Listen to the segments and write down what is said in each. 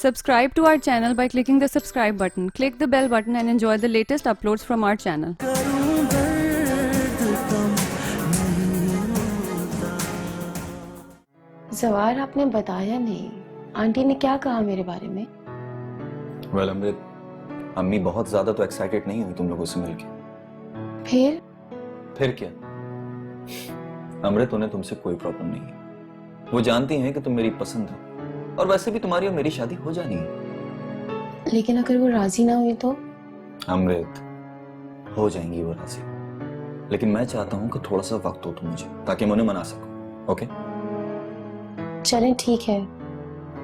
Subscribe to our channel by clicking the subscribe button. Click the bell button and enjoy the latest uploads from our channel. जवार आपने बताया नहीं, aunty ने क्या कहा मेरे बारे में? वेल अमृत, अम्मी बहुत ज्यादा तो एक्साइटेड नहीं हुई तुम लोगों से मिलके। फिर क्या अमृत, उन्हें तुमसे कोई प्रॉब्लम नहीं है। वो जानती हैं कि तुम मेरी पसंद हो और वैसे भी तुम्हारी और मेरी शादी हो जानी है। लेकिन अगर वो राजी ना हुई तो? अमृत, हो जाएंगी वो राजी, लेकिन मैं चाहता हूं कि थोड़ा सा वक्त हो तुम मुझे, ताकि मैं उन्हें मना सकूं। ओके चलें ठीक है।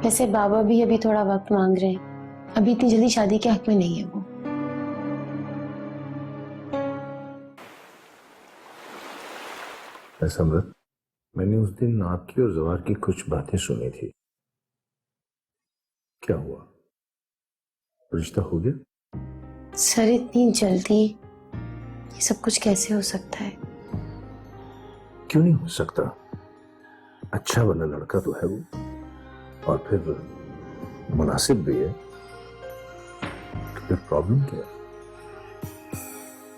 वैसे बाबा भी अभी थोड़ा वक्त मांग रहे हैं, अभी इतनी जल्दी शादी के हक में नहीं है वो। अमृत, मैंने उस दिन आपकी और जवार की कुछ बातें सुनी थी। क्या हुआ? रिश्ता हो गया? सर इतनी जल्दी ये सब कुछ कैसे हो सकता है? क्यों नहीं हो सकता? अच्छा वाला लड़का तो है वो, और फिर मुनासिब भी है, तो फिर प्रॉब्लम क्या?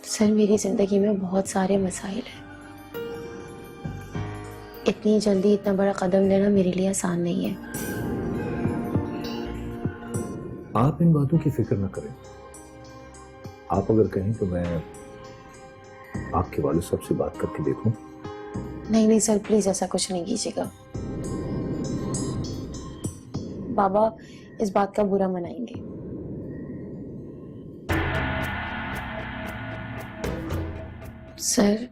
सर मेरी जिंदगी में बहुत सारे मसाइल हैं, इतनी जल्दी इतना बड़ा कदम लेना मेरे लिए आसान नहीं है। आप इन बातों की फिक्र न करें। आप अगर कहें तो मैं आपके वालिद साहब से बात करके देखूं। नहीं नहीं सर, प्लीज ऐसा कुछ नहीं कीजिएगा। बाबा इस बात का बुरा मनाएंगे। सर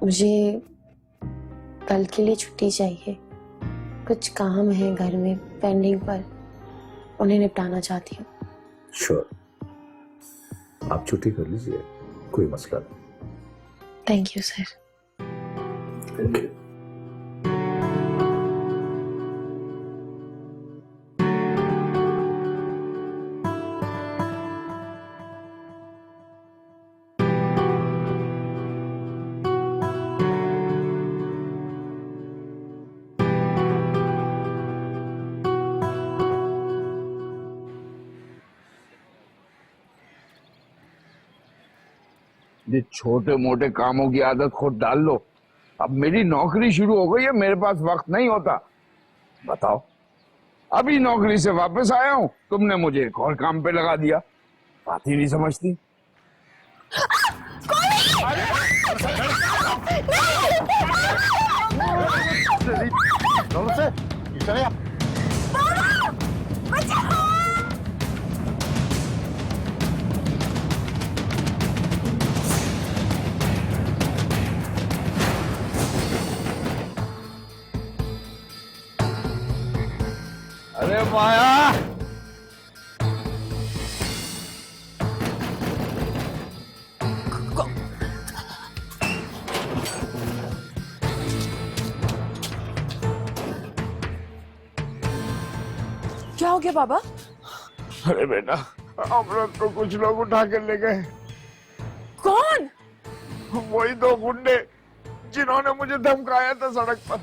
मुझे कल के लिए छुट्टी चाहिए, कुछ काम है घर में पेंडिंग पर, उन्हें निपटाना चाहती हूँ। श्योर, आप छुट्टी कर लीजिए, कोई मसला नहीं। Thank you sir. ओके। ये छोटे मोटे कामों की आदत खुद डाल लो। अब मेरी नौकरी शुरू हो गई है, मेरे पास वक्त नहीं होता। बताओ, अभी नौकरी से वापस आया हूं, तुमने मुझे एक और काम पे लगा दिया। बात ही नहीं समझती। अरे माया, क्या हो गया बाबा? अरे बेटा, अमृत को कुछ लोग उठा कर ले गए। कौन? वही दो गुंडे जिन्होंने मुझे धमकाया था सड़क पर।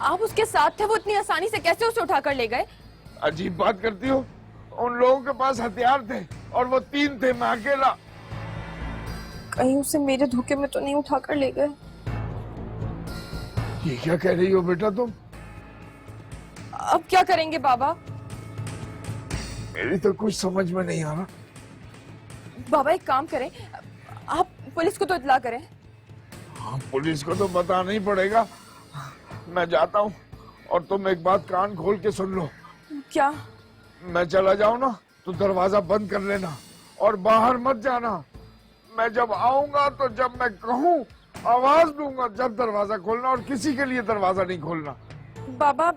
आप उसके साथ थे? वो इतनी आसानी से कैसे उसे उठाकर ले गए? अजीब बात करती हो, उन लोगों के पास हथियार थे और वो 3 थे, मैं अकेला। कहीं उसे मेरे धोखे में तो नहीं उठाकर ले गए? ये क्या कह रही हो बेटा तुम? अब क्या करेंगे बाबा? मेरी तो कुछ समझ में नहीं आ रहा। बाबा एक काम करें, आप पुलिस को तो इत्तला करें। हाँ, पुलिस को तो बताना ही पड़ेगा। मैं जाता हूँ और तुम एक बात कान खोल के सुन लो। क्या? मैं चला जाऊँ ना तो दरवाजा बंद कर लेना और बाहर मत जाना। मैं जब आऊंगा तो जब मैं कहूँ आवाज दूंगा, जब दरवाजा खोलना, और किसी के लिए दरवाजा नहीं खोलना। बाबा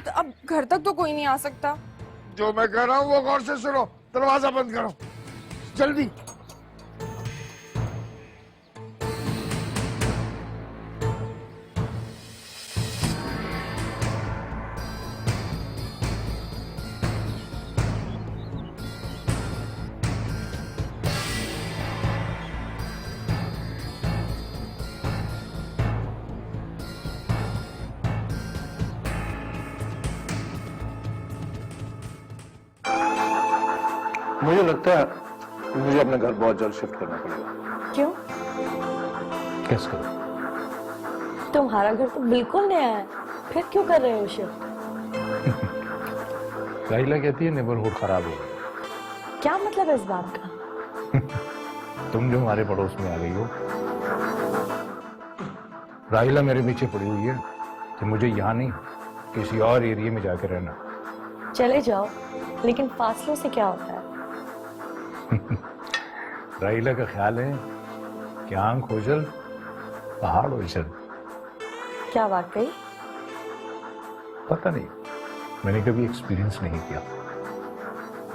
अब घर तक तो कोई नहीं आ सकता। जो मैं कह रहा हूँ वो गौर से सुनो। दरवाजा बंद करो जल्दी। मुझे लगता है मुझे अपने घर बहुत जल्द शिफ्ट करना पड़ेगा। क्यों? कैसे करूं? तुम्हारा घर तो बिल्कुल नया है, फिर क्यों कर रहे हो शिफ्ट? राहिला कहती है नेबरहुड खराब हो गया। क्या मतलब है इस बात का? तुम जो हमारे पड़ोस में आ गई हो। राहिला मेरे पीछे पड़ी हुई है कि मुझे यहाँ नहीं किसी और एरिया में जाकर रहना। चले जाओ, लेकिन फासलों से क्या होता है? राहिला का ख्याल है कि आंख ओझल पहाड़ ओझल। क्या वाकई? पता नहीं, मैंने कभी एक्सपीरियंस नहीं किया।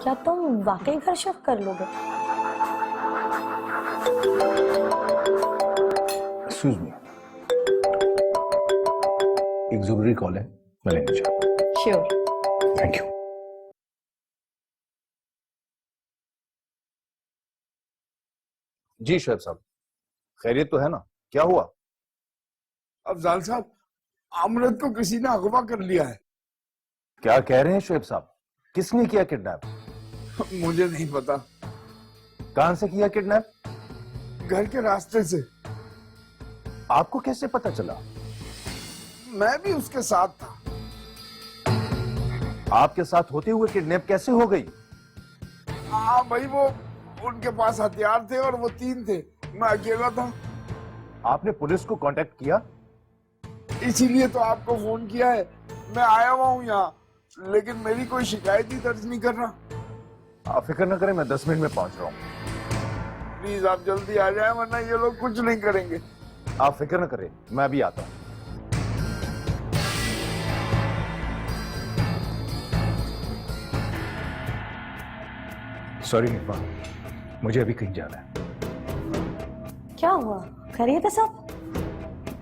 क्या तुम वाकई घर शिफ्ट कर लोगे? एक्सक्यूज मी, एक जरूरी कॉल है, मैं लेने जा रहा हूं। श्योर। Thank you. जी शोएब साहब, खैरियत तो है ना? क्या हुआ? अफजाल साहब, अमृत को किसी ने अगवा कर लिया है। क्या कह रहे हैं शोएब साहब? किसने किया किडनैप? मुझे नहीं पता। कहां से किया किडनैप? घर के रास्ते से। आपको कैसे पता चला? मैं भी उसके साथ था। आपके साथ होते हुए किडनैप कैसे हो गई? हाँ भाई, वो उनके पास हथियार थे और वो 3 थे, मैं अकेला था। आपने पुलिस को कांटेक्ट किया? इसीलिए तो आपको फोन किया है। मैं आया हुआ हूँ यहाँ, लेकिन मेरी कोई शिकायत ही दर्ज नहीं कर रहा। आप फिक्र न करें, मैं 10 मिनट में पहुंच रहा हूँ। प्लीज आप जल्दी आ जाए, वरना ये लोग कुछ नहीं करेंगे। आप फिक्र न करें, मैं अभी आता हूँ। सॉरी निपा, मुझे अभी कहीं जाना है। क्या हुआ? खैरियत है सब?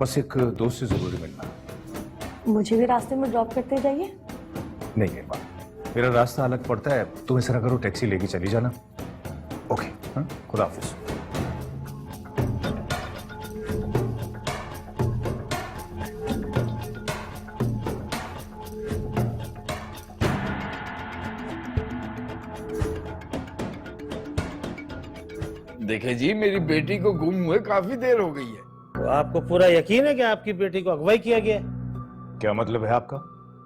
बस एक दोस्त से जरूरी मिलना। मुझे भी रास्ते में ड्रॉप करते जाइए। नहीं निपा, मेरा रास्ता अलग पड़ता है, तुम इस तरह करो, टैक्सी लेके चली जाना। ओके, हाँ, खुदा हाफिज। देखे जी, मेरी बेटी को गुम हुए काफी देर हो गई है। तो आपको पूरा यकीन है कि आपकी बेटी को अगवाई किया गया? क्या मतलब है आपका?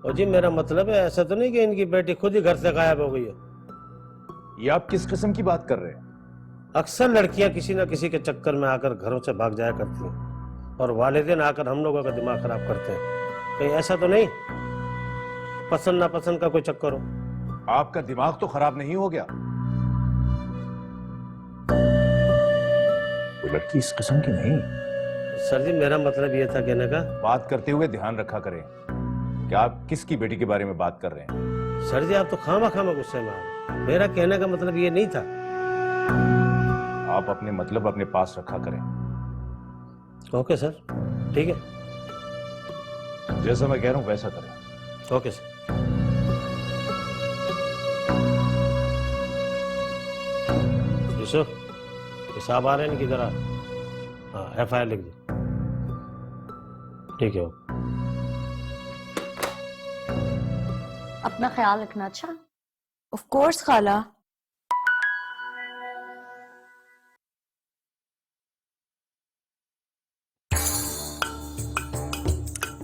और जी मेरा मतलब है ऐसा तो नहीं कि इनकी बेटी खुद ही घर से गायब हो गई है। ये आप किस किस्म की बात कर रहे हैं? अक्सर लड़कियां किसी न किसी के चक्कर में आकर घरों से भाग जाया करती हैं और वालिदैन आकर हम लोगों का दिमाग खराब करते हैं। कहीं ऐसा तो नहीं पसंद नापसंद का कोई चक्कर हो? आपका दिमाग तो खराब नहीं हो गया? वो लड़की इस किस्म की नहीं। सर जी मेरा मतलब ये था कहने का। बात करते हुए ध्यान रखा करें कि आप किसकी बेटी के बारे में बात कर रहे हैं। सर जी आप तो खामा खामा गुस्से में आ गए। मेरा कहने का मतलब ये नहीं था। आप अपने मतलब अपने पास रखा करें। ओके सर, ठीक है। जैसा मैं कह रहा हूं वैसा करें। Okay sir. यूसुफ, हिसाब आ रहे हैं कि जरा? हाँ, FIR लिख दो। ठीक है। अपना ख्याल रखना। अच्छा? ऑफ कोर्स खाला।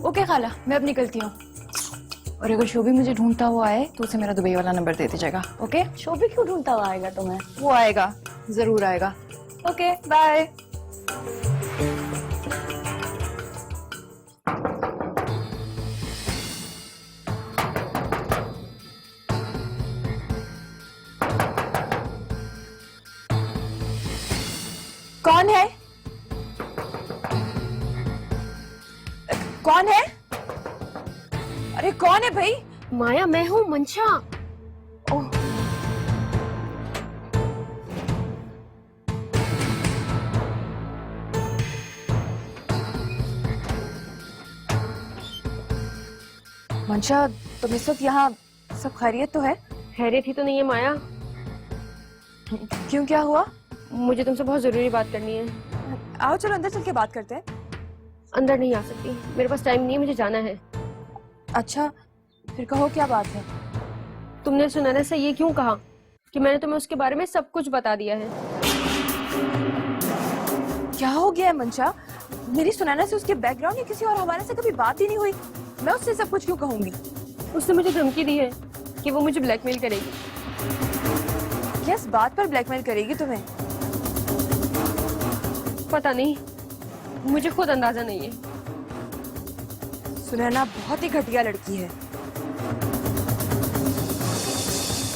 ओके खाला, मैं अब निकलती हूँ। और अगर शोभी मुझे ढूंढता हुआ आए तो उसे मेरा दुबई वाला नंबर दे दीजिएगा। ओके? शोभी क्यों ढूंढता हुआ आएगा तुम्हें? वो आएगा, जरूर आएगा। Okay, bye. कौन है? कौन है? अरे कौन है भाई? माया, मैं हूँ मंशा। ओह, मंशा, तुम इस वक्त यहाँ? सब खैरियत तो है? खैरियत ही तो नहीं है माया। क्यों, क्या हुआ? मुझे तुमसे बहुत जरूरी बात करनी है। आओ चलो अंदर चल के बात करते हैं। अंदर नहीं आ सकती, मेरे पास टाइम नहीं है, मुझे जाना है। अच्छा, फिर कहो क्या बात है? तुमने सुनैना से ये क्यों कहा? कि मैंने तुम्हें उसके बारे में सब कुछ बता दिया है। क्या हो गया है मंशा? मेरी सुनैना से उसके बैकग्राउंड या किसी और हवाले से कभी बात ही नहीं हुई। मैं उससे सब कुछ क्यों कहूंगी? उसने मुझे धमकी दी है कि वो मुझे ब्लैकमेल करेगी। किस बात पर ब्लैकमेल करेगी तुम्हें? पता नहीं, मुझे खुद अंदाजा नहीं है। सुनैना बहुत ही घटिया लड़की है।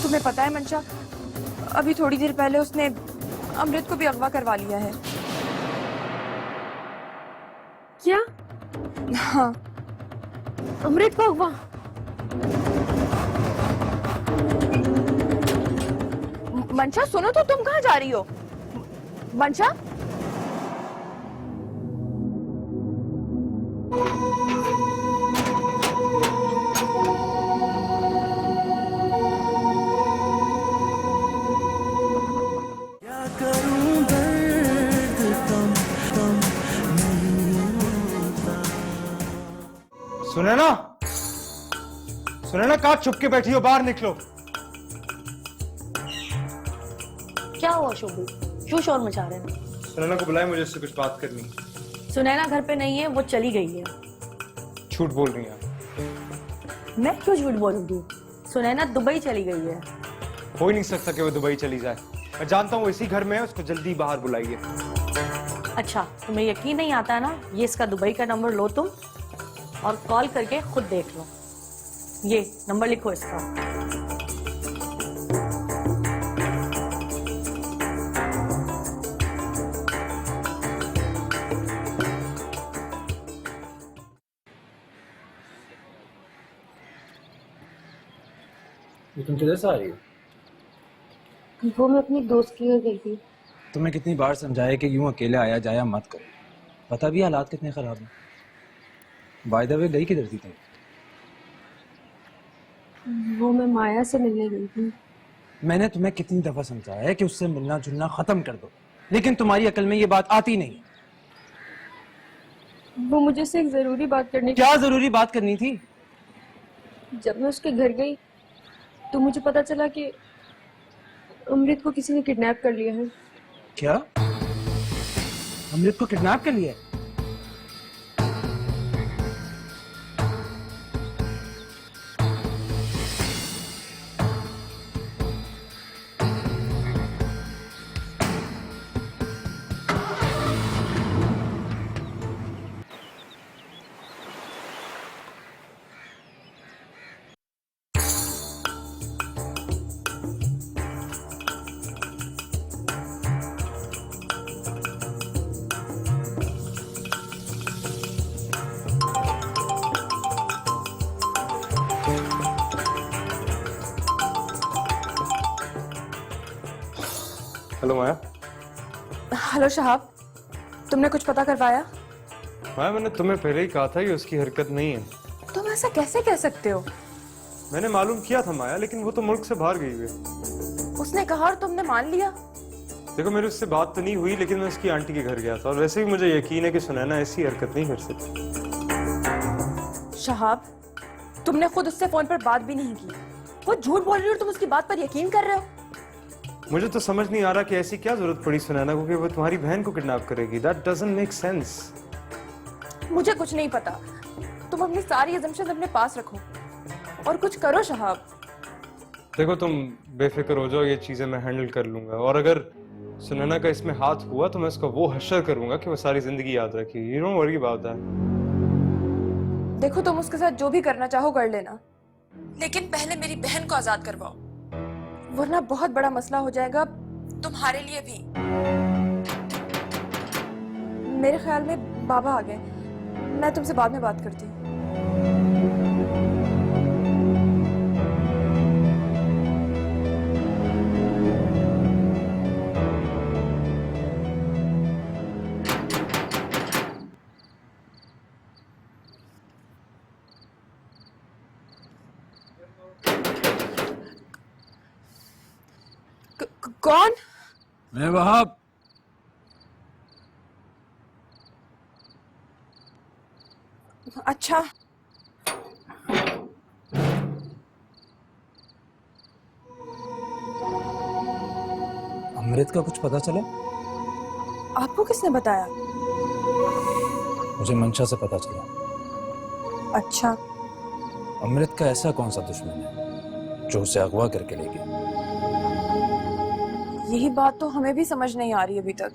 तुम्हें पता है मंशा, अभी थोड़ी देर पहले उसने अमृत को भी अगवा करवा लिया है। क्या? हाँ, अमृत को अगवा? मंशा सुनो तो, तुम कहाँ जा रही हो? मंशा, सुनैना, सुनैना कहाँ छुप के बैठी हो? बाहर निकलो। क्या हुआ शोभी? क्यों शोर मचा रहे हैं? सुनैना को बुलाए, मुझे उससे कुछ बात करनी। सुनैना घर पे नहीं है, वो चली गई है। झूठ बोल रही हैं। मैं क्यों झूठ बोलूंगी? सुनैना दुबई चली गई है। हो ही नहीं सकता कि वो दुबई चली जाए। मैं जानता हूँ वो इसी घर में है, उसको जल्दी बाहर बुलाइए। अच्छा, तुम्हें यकीन नहीं आता ना? ये इसका दुबई का नंबर लो तुम और कॉल करके खुद देख लो। ये नंबर लिखो इसका। तुम किधर से आ रही हो? वो मैं अपनी दोस्त के घर गई थी। तुम्हें कितनी बार समझाया कि यूं अकेले आया जाया मत करो। पता भी हालात कितने खराब हैं। बाय द वे गई किधर थी तुम? वो मैं माया से मिलने गई थी। मैंने तुम्हें कितनी दफा समझाया है कि उससे मिलना जुलना खत्म कर दो, लेकिन तुम्हारी अकल में ये बात आती नहीं। वो मुझे से एक जरूरी बात करनी। क्या जरूरी बात करनी थी? जब मैं उसके घर गई तो मुझे पता चला कि अमृत को किसी ने किडनैप कर लिया है। क्या? अमृत को किडनैप कर लिया है? हेलो माया। हेलो शहाब, तुमने कुछ पता करवाया? माया, मैंने तुम्हें पहले ही कहा था कि उसकी हरकत नहीं है। तुम ऐसा कैसे कह सकते हो? मैंने मालूम किया था माया, लेकिन वो तो मुल्क से बाहर गई हुई है। उसने कहा और तुमने मान लिया? देखो, मेरी उससे बात तो नहीं हुई, लेकिन मैं उसकी आंटी के घर गया था और वैसे भी मुझे यकीन है कि सुनैना ऐसी हरकत नहीं कर सकती। शहाब, तुमने खुद उससे फोन पर बात भी नहीं की। वो झूठ बोल रही है और तुम उसकी बात पर यकीन कर रहे हो? मुझे तो समझ नहीं आ रहा कि ऐसी क्या जरूरत पड़ी सुनैना को कि वो तुम्हारी बहन को किडनैप करेगी। That doesn't make sense. मुझे कुछ नहीं पता। तुम अपनी सारी assumptions अपने पास रखो और कुछ करो शहाब। देखो, तुम बेफिक्र हो जाओ, ये चीजें मैं हैंडल कर लूंगा। और अगर सुनैना का इसमें हाथ हुआ तो मैं उसका वो हश्र करूंगा कि वो सारी जिंदगी याद रखेगी। You don't worry about that. देखो, तुम उसके साथ जो भी करना चाहो कर लेना, लेकिन पहले मेरी बहन को आजाद करवाओ, वरना बहुत बड़ा मसला हो जाएगा तुम्हारे लिए भी। मेरे ख्याल में बाबा आ गए। मैं तुमसे बाद में बात करती हूँ। कौन? मैं वहाब। अच्छा, अमृत का कुछ पता चला? आपको किसने बताया? मुझे मंशा से पता चला। अच्छा, अमृत का ऐसा कौन सा दुश्मन है जो उसे अगवा करके ले गया? यही बात तो हमें भी समझ नहीं आ रही अभी तक।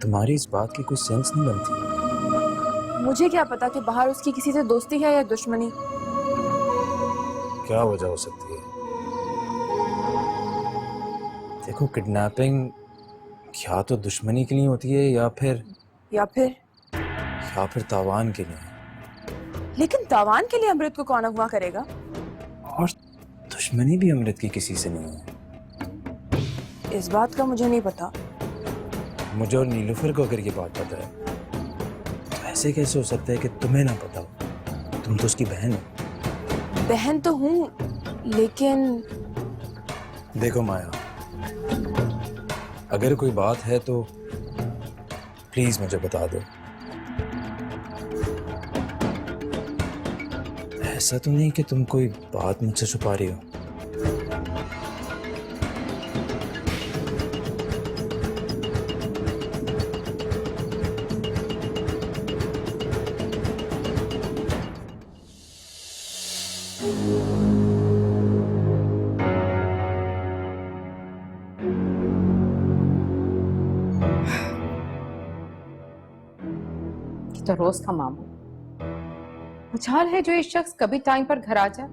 तुम्हारी इस बात की कोई सेंस नहीं बनती। मुझे क्या पता कि बाहर उसकी किसी से दोस्ती है या दुश्मनी। क्या वजह हो सकती है? देखो, किडनैपिंग या तो दुश्मनी के लिए होती है या फिर तावान के लिए। लेकिन तावान के लिए अमृत को कौन अगवा करेगा? और दुश्मनी भी अमृत की किसी से नहीं है। इस बात का मुझे नहीं पता। मुझे और नीलूफर को अगर ये बात पता है तो ऐसे कैसे हो सकता है कि तुम्हें ना पता हो? तुम तो उसकी बहन हो। बहन तो हूँ, लेकिन देखो माया, अगर कोई बात है तो प्लीज मुझे बता दो। ऐसा तो नहीं कि तुम कोई बात मुझसे छुपा रही हो? तो रोज का मामूल मजाल है जो ये शख्स कभी टाइम पर घर आ जाए।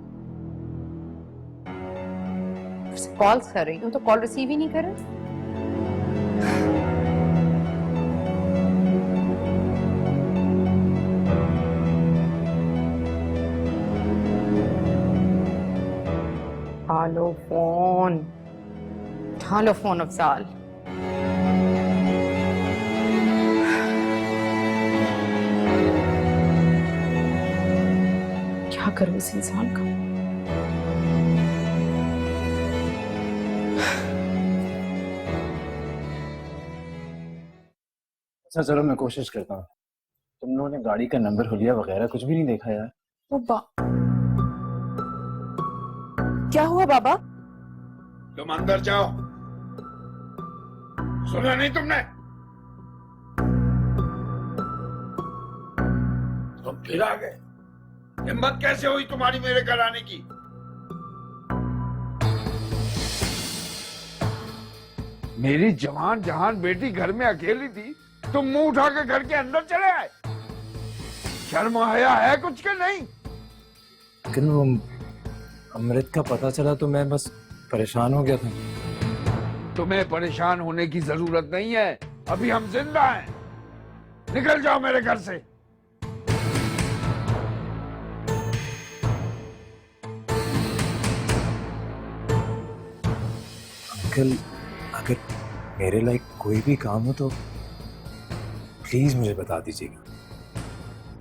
कॉल्स कर रही हूँ तो कॉल रिसीव ही नहीं कर रहा। हालो फोन अफजाल। क्या करूं इस इंसान का? अच्छा चलो, मैं कोशिश करता हूँ। तुम लोगों ने गाड़ी का नंबर हुलिया वगैरह कुछ भी नहीं देखा यार? क्या हुआ बाबा? तुम अंदर जाओ। सुना नहीं तुमने? तुम फिर आ गए। हिम्मत कैसे हुई तुम्हारी मेरे घर आने की? मेरी जवान जहान बेटी घर में अकेली थी, तुम मुंह उठा के घर के अंदर चले आए। शर्म हया है कुछ के नहीं? लेकिन वो अमृत का पता चला तो मैं बस परेशान हो गया था। तुम्हें परेशान होने की जरूरत नहीं है, अभी हम जिंदा हैं। निकल जाओ मेरे घर से। अंकल, अगर मेरे लायक कोई भी काम हो तो प्लीज मुझे बता दीजिएगा।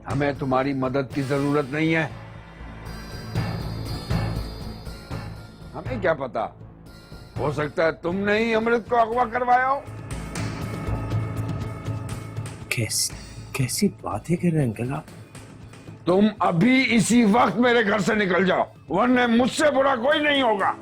हमें तुम्हारी मदद की जरूरत नहीं है। हमें क्या पता, हो सकता है तुमने ही अमृत को अगवा करवाया हो। कैसी बातें कर रहे हैं अंकल आप? तुम अभी इसी वक्त मेरे घर से निकल जाओ, वरना मुझसे बुरा कोई नहीं होगा।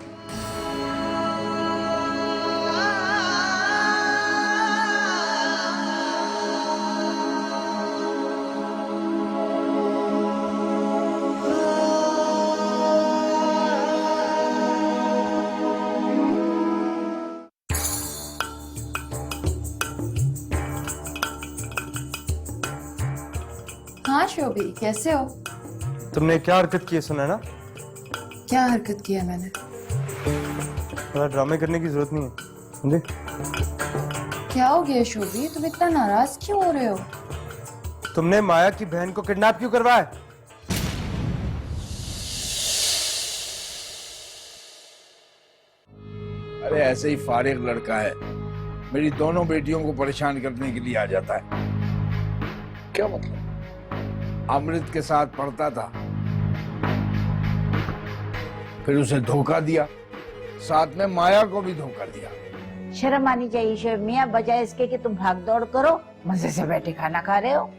हाँ शोभी, कैसे हो? तुमने क्या हरकत की है सुनैना? क्या हरकत किया मैंने? थोड़ा ड्रामे करने की जरूरत नहीं है, समझे? क्या हो गया शोभी, तुम इतना नाराज क्यों हो रहे हो? तुमने माया की बहन को किडनैप क्यों करवाया? अरे ऐसे ही फारिग लड़का है, मेरी दोनों बेटियों को परेशान करने के लिए आ जाता है। क्या मतलब? अमृत के साथ पढ़ता था, फिर उसे धोखा दिया, साथ में माया को भी धोखा दिया। शर्म आनी चाहिए शोएब मियां, बजाय इसके कि तुम भाग दौड़ करो, मजे से बैठे खाना खा रहे हो।